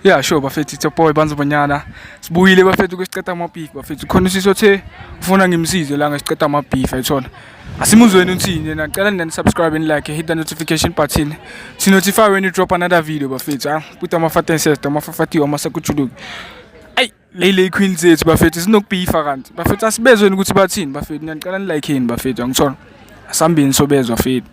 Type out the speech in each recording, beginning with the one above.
Yeah, sure bafethu it's your boy Banzo Banyana. Sibuyile bafethu kwesiqeda ama-beef bafethu. Khona sisothe ufuna ngimsize la ngesiqeda ama-beef ayithona. Asimuzweni uthini yena cela nini subscribe and like hit the notification button. To notify when you drop another video bafethu. Put ama-fat ancestor ama-fafatiwa amasakujuluki. Ay lele queen zethu bafethu sinokubeefa kanti. Bafethu asibezweni ukuthi bathini bafethu. Ngiyacela ni like yini bafethu angithona. Asambini sobezwa fethu.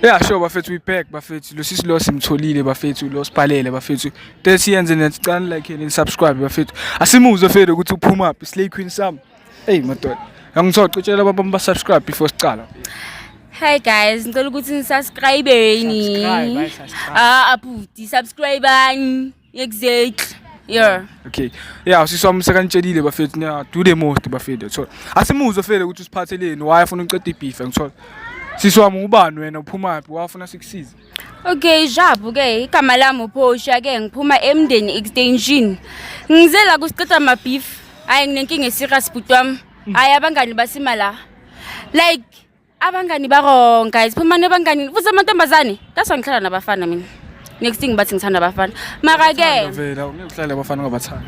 Yeah, sure bafethu we back bafethu lo sisi lo simtholile bafethu lo siphalele bafethu 30 yenze nethi cana like and subscribe bafethu asimuzwe fethu ukuthi uphuma up Slay Queen Sam hey madoda ngangithocela abantu ba subscribe before sicala. Hi guys, ngicela ukuthi nisubscribe ni. Aputi subscribe ani exactly. Yeah. Okay. Yeah, siswami sekantshelile bafethu na do the most bafethu so asimuzwe fethu ukuthi usiphatheleni why afuna uqeda ibeef ngithola. Siswami ubani wena uphuma phi wafuna sikusize? Okay, Jabu ke igama lami uPosha ke ngiphuma eMndeni extension. Ngizela kusiqeda ama beef. Hayi nginenkinga eserious but wami. Hayi abangani basima la. Like abangani ba wrong guys. Phuma nebangani futhi amantombazane. That's why ngihlala nabafana mina. Next thing bathi ngithanda abafana. Mara ke vela ngikuhlala abafana ngabathanda.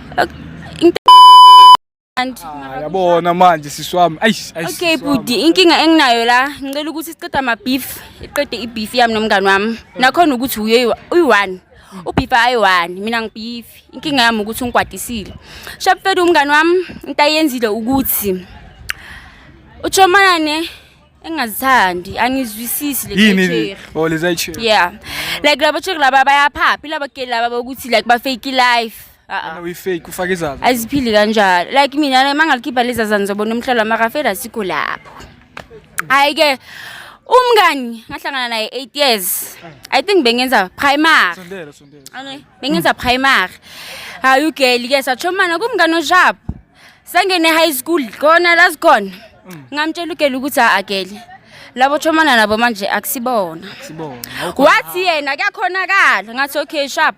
Yabona manje siswami okay budi inkinga enginayo la ngicela ukuthi siqeda ama beef iqede ibeef yami nomngani wami nakhona ukuthi uyi1 ubeef ayi1 mina ngibeef inkinga yami ukuthi ungikwadisile shapfeda umngani wami into ayenzile ukuthi uchomanane engazithandi angizwisisi le oh lezayiche yeah like labo check laba bayaphaphi laba ke laba ukuthi like ba fake life we fake ufaka izazi aziphili kanjalo like mina mangalikhipha lezi zazana zobona umhlalo makafela sikho lapho ayike umngani ngahlangana naye 8 years I think bengenza primary sondela bengenza primary hayi ugeli ke sachomana kumngani oJab sangene high school khona la sikhona ngamtshela ugeli ukuthi ageli labo chomana nabo manje akusibona wathi yena kuyakhonakala ngathi okay sharp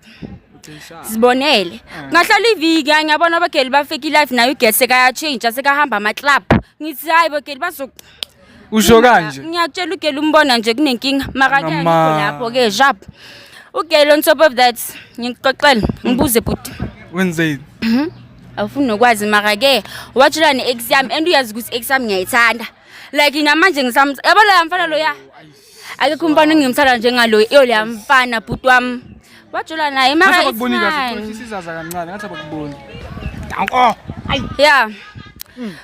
sibonele ngahlala iviki ngiyabona abageli ba fake life nayo ugesi kaya change sekahamba ama club ngithi hayi bageli bazo usho kanje ngiyatshela ugeli umbona nje kunenkinga maka ke lapho ke Jab ugeli on top of that ngixoxela ngibuze but wenzeni awufuna ukwazi maka ke watshela ne exam and uyazi ukuthi exam ngiyayithanda like namanje ngisamtha yabona yamfana lo ya akekho umfana ngimthanda njengalo yo le yamfana but wami wajula naye mara bakubonile kahle sizaza kancane ngathi abakuboni danko yeah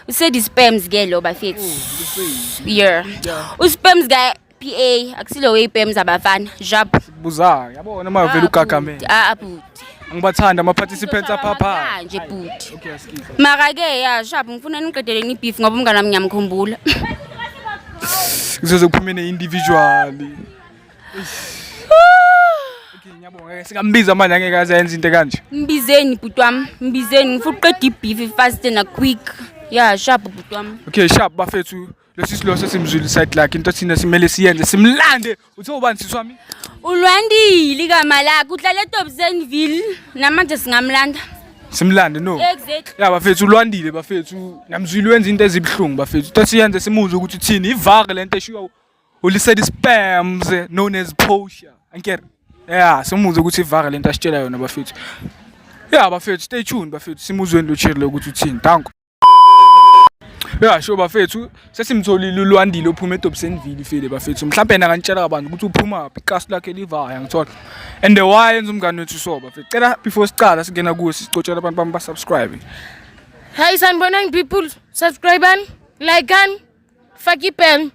usaid spams ke lo bafethu yeah uspams ga PA akusilo way spams abafana Jab buza yabona uma uvela ugagamela abuti angibathanda ama participants apha nje buti okay asikiza mara ke ya Jab ngifuna niqedele ni beef ngoba umngane wami ngiyamkhumbula kuzoze kuphumene individually ngiyabonga sikambiza manje angeke azenze into kanje mbizeni bhuti wami mbizeni ngifuna uqeda ibeef fast and quick yeah sharp bhuti wami okay sharp bafethu lesisilo sesimzwile side like into thina simele siyenze simlande uthe ubani siswami uLwandile igama lakhe uhlala eTopsenville namanje singamlanda simlande no exactly yeah bafethu uLwandile bafethu namzwile wenza into ezibhlungu bafethu into siyenze simuze ukuthi uthini ivake lento eshiya ulised spams known as Posha ankere yeah simuze ukuthi ivake lento asitshela yona bafethu yeah bafethu stay tuned bafethu simuzweni lo chile ukuthi uthini danko yeah sure bafethu sesimtholile uLwandile ophuma eTopsenville file bafethu mhlawumbe nakantshela abantu ukuthi uphuma phi icast lakhe livaya ngithola and the why yenza umngane wethu so bafethu cela before sicala singena kuwe sicocela abantu bami ba subscribe hi sanibonani people subscribe like faki pen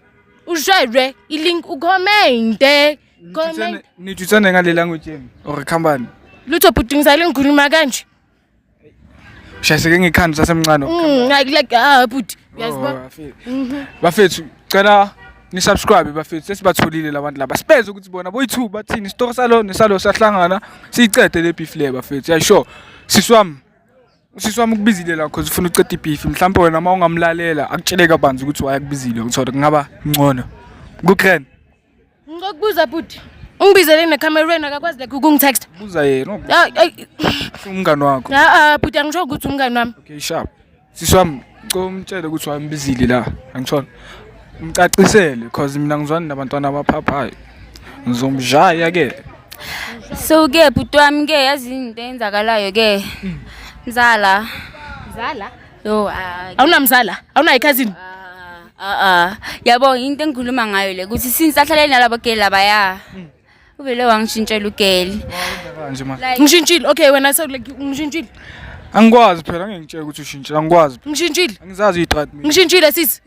ushare ilink ucommente comment nithutsana ngale language yini or khambani lutho bhuti ngizale ngikhuluma kanje shayiseke ngekhanda sasemncane like bhuti uyazibona bafethu cela ni subscribe bafethu sesibatholile labantu laba sibeze ukuthi bona boyi2 bathini story salo nesalo sahlangana siyicede le beef le bafethu yasho siswami ukubizile la because ufuna uqeda ibeef mhlawumbe wena uma ungamlalela akutsheleka banzi ukuthi wayakubizile ngithola kungaba ngcono kukreni ngokubuza bhuti ungibizele necamereni akakwazi like ukungitext buza yena umngani wakho bhuti angisho ukuthi umngani wami okay sharp siswami ngomtshela ukuthi wambizile la angithola umcacisele because mina ngizwana nabantwana abaphaphayo ngizomjaya ke So ke bhuti wami ke yazi into eyenzakalayo ke. Mzala. Mzala? Yo Awunamzala? Awunayo cousin? Yabo into engikhuluma ngayo le ukuthi since ahlale nalabo geli labaya. Uvele wangishintshela ugeli. Kanje manje. Like Ngishintshile. Okay, wena so like ngishintshile. Angikwazi phela ngengitshela ukuthi ushintshile angikwazi. Ngishintshile. Angizazi i-trade mina. Ngishintshile sisi.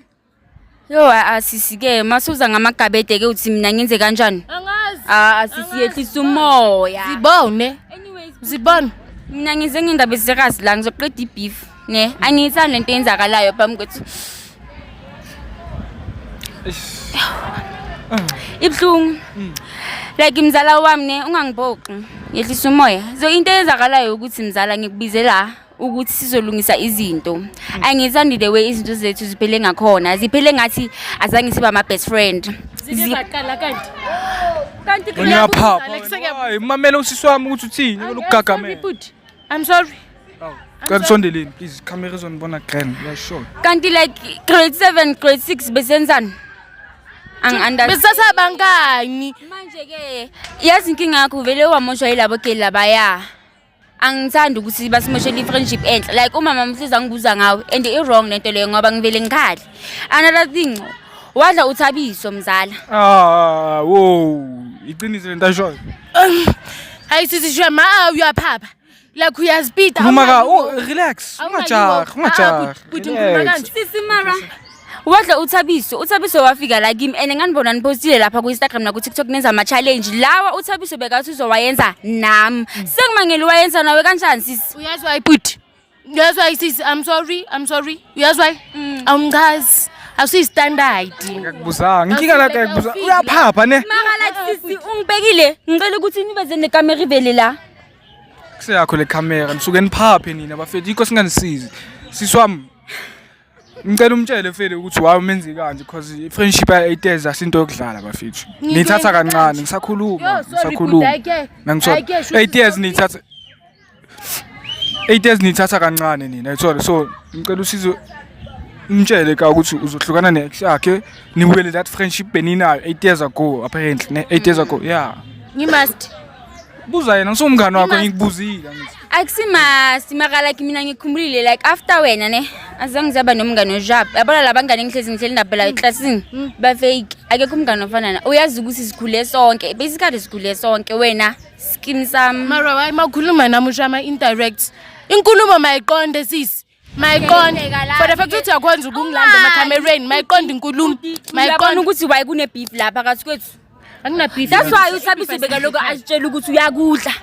yo asisi ke masuza ngamagabede ke uthi mina ngenze kanjani? Angazi. Asisi yehlisa umoya. Zibone. Anyways, Zibone. mina ngize ngendaba esikazi la ngizoqeda ibeef ne angiyithandi lento eyenzakalayo phambi kwethu. Ibhlungu. Like mzala wami ne ungangibhoqi yehlisa umoya. So into eyenzakalayo ukuthi mzala ngikubize la ukuthi sizolungisa izinto. Angizandi the way izinto zethu ziphele ngakhona. Ziphele ngathi azange siba ama best friend. Ziyaqala kanti. Kanti Ngiyaphapha. Alex, Hayi mamela usisi wami ukuthi uthini ukugagamela. I'm sorry. Kanti sondeleni please camera izonibona grand yeah sure. kanti like grade 7 grade 6 besenzani? Understand. Besasabangani. Manje ke yazi inkinga yakho vele wamoshwa yilabo geli labaya. Angithandi ukuthi basimoshele i-friendship enhle. Like umama mfisa ngibuza ngawe and I wrong lento leyo ngoba ngivele ngikhali. Another thing wadla uthabiso mzala. Wo iqiniso lento ayishoyo. Hayi sisi shema uyaphapha. Like uyazipita. Khuluma ka relax ungajahi. Sisi mara wadla uthabiso wafika la kimi and nganibona nipostile lapha ku Instagram na ku TikTok nenza ama challenge lawa uthabiso bekathi uzowayenza nami sengimangeli wayenza nawe kanjani sisi? Uyazi why put? Uyazi why sisi? I'm sorry. Uyazi why? Awungazi. Awusi standard. Ngakubuzanga inkinga la kubuza uyaphapha ne Mara like sisi ungibekile ngicela ukuthi nibeze nekamera ivele la. Kuseyakho le camera nisuke niphaphe nina bafethu iko singanisizi siswami ngicela umtshele mfele ukuthi waye umenze kanje because i-friendship ya-8 asinto yokudlala bafethu nithatha kancane ngisakhuluma nangisho 8 years nithatha 8 years nithatha kancane nina yithola so ngicela usizo umtshele ka ukuthi uzohlukana nex yakhe niwele that friendship beninayo 8 years ago apparently ne 8 years ago yeah Ngimust. buza yena ngisumngane wakho ngikubuzile ngithi Akusimasi mara like mina ngikhumbulile like after wena ne azange zaba nomngane ojab yabona labangane ngihleli nabela eclassini ba fake akekho umngane ofana na uyazi ukuthi sikhule sonke basically sikhule sonke wena skin sam Mara why makhuluma namusha ama indirect. Inkulumo mayiqonde sisi. Mayiqonde. For the fact ukuthi uyakhonza ukungilanda emacamereni mayiqonde inkulumo. mayiqona ukuthi waye kune beef lapha kathi kwethu. Angina beef. That's why uthabise beka lokho asitshela ukuthi uyakudla.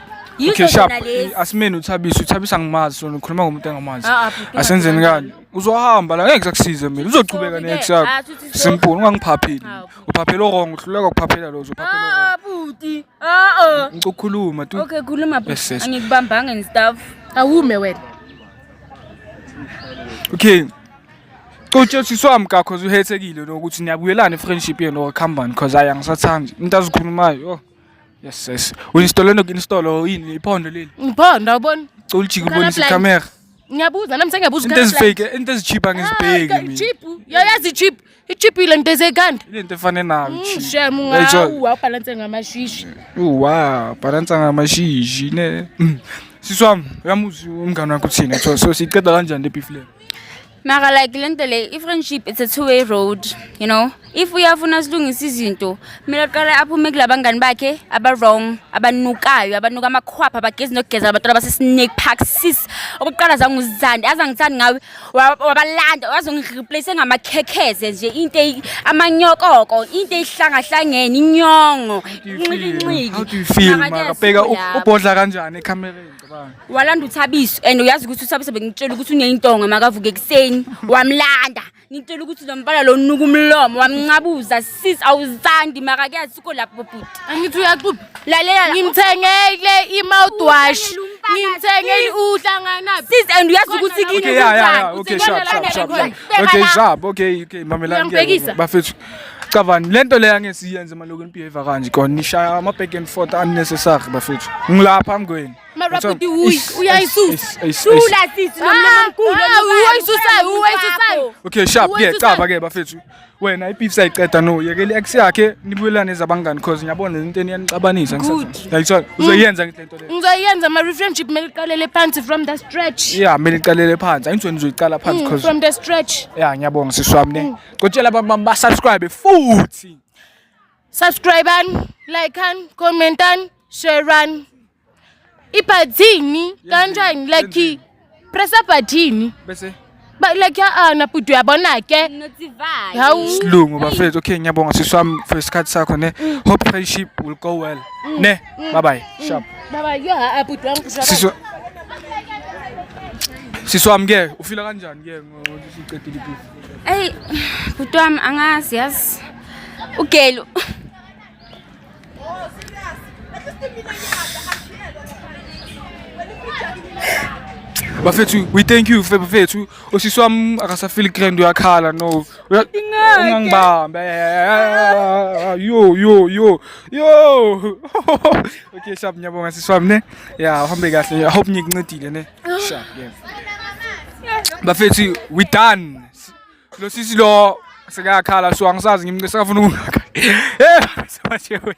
Okay sharp asimeni uthabisa ngimazi so ngikhuluma ngomuntu engamazi asenzeni kani uzohamba la ngeke kusize mina uzochubeka nex yakho simple ungangiphapheli uphaphela wrong uhluleka ukuphaphela lo uzophaphela Buti. ngizokhuluma tu Okay khuluma Yes, yes. angikubambanga and stuff. Awume wena. okay Coach siswami ka cause uhethekile nokuthi niyabuyelana friendship yenu okuhambani cause ayangisathandi into azikhulumayo oh yes uinstall nokuinstall yini iphondo leli Ngiphondo awuboni? Colijika ubonisa camera Ngiyabuza nami sengiyabuza into ezifake into ezicheap angizibheki mina Cheap. Yayazi cheap. I-cheap ilento ezekandi. into efane nayo cheap Shemu ngawu awubalance ngamashishi. wow balance ngamashishi ne siswami uyamuzi umngane wakho uthini so siqeda kanjani le beef le Mara like lento le i-friendship it's a two-way road, you know. If uyafuna silungisa izinto, mina qala aphume kulabangani bakhe aba wrong, abanukayo, abanuka amakhwapha abagezi nokugeza abathola base Snake Park sis. Okuqala zanguzandi, azangithandi ngawe wabalanda, wazongireplace ngamakhekheze nje into amanyokoko, into ehlangahlangene inyongo. how do you feel mara bheka ubhodla kanjani ecamereni cabanga Walanda uthabiso and uyazi ukuthi uthabiso bengitshela ukuthi uneyintonga makavuke ekseni wamlanda ngitshela ukuthi lo mbala lo nuka umlomo wamncabuza sis awuzandi maka kuyazi siko lapho bhuti Angithi uyaxupha. lalela Ngimthengele i-mouthwash. Ngimthengele uhlangana. sis and uyazi ukuthi kini okay yeah okay sharp okay mamela ngiyabona bafethu cabani lento le angesiyenze maloko nibehavior kanje kona nishaya ama back and forth unnecessary bafethu ngilapha ngweni Mara Yathola? bhuti uyayisusa. Shula sisi nomlomo omkhulu. Uyayisusayo. Okay, sharp ke Uwayisusayo. caba ke bafethu. Wena ibeef sayiqeda no. Yekele ex yakhe nibuyelane zabangani because ngiyabona le nto eniyanixabanisa ngisathi. Yayithola uzoyenza ngento le. Ngizoyenza ama-friendship kumele iqalele phansi from the stretch. Yeah, mina icalele phansi. Angizweni nizoyiqala phansi because From the stretch. yeah, ngiyabonga siswami ne. Ngotshela abantu ba subscribe futhi. Subscribe-ani, like-ani, comment-ani, share-ani. Ibhathini kanjani like pressa bhathini. Bese Like ana bhuti uyabona ke. Notified. Hawu. silungu bafethu. Okay, ngiyabonga siswami for isikhathi sakho ne. Hope friendship will go well. Ne. Bye bye. Sharp. Baba yo bhuti wangiphusha. Siswami ke ufila kanjani ke ngokuthi siqedile ibeef? Hey, bhuti wami angazi yazi. Ugelo. Bafethu, we thank you bafethu. Osiswami akasafeel grand uyakhala no. Ungangibamba. Yo. Okay, sharp ngiyabonga siswami ne. Yeah, uhambe kahle. I hope ngikuncedile ne. Sharp, yeah. Bafethu, we done. Lo sisi lo sekayakhala so angisazi ngimngesafuna ukungaka. Sabache wena.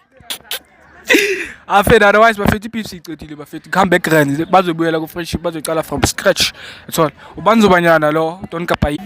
After otherwise bafethu ibeef sicedile bafethu come back grand bazobuyela ku friendship bazoqala from scratch. That's all. Ubanzobanyana lo Don Kapai.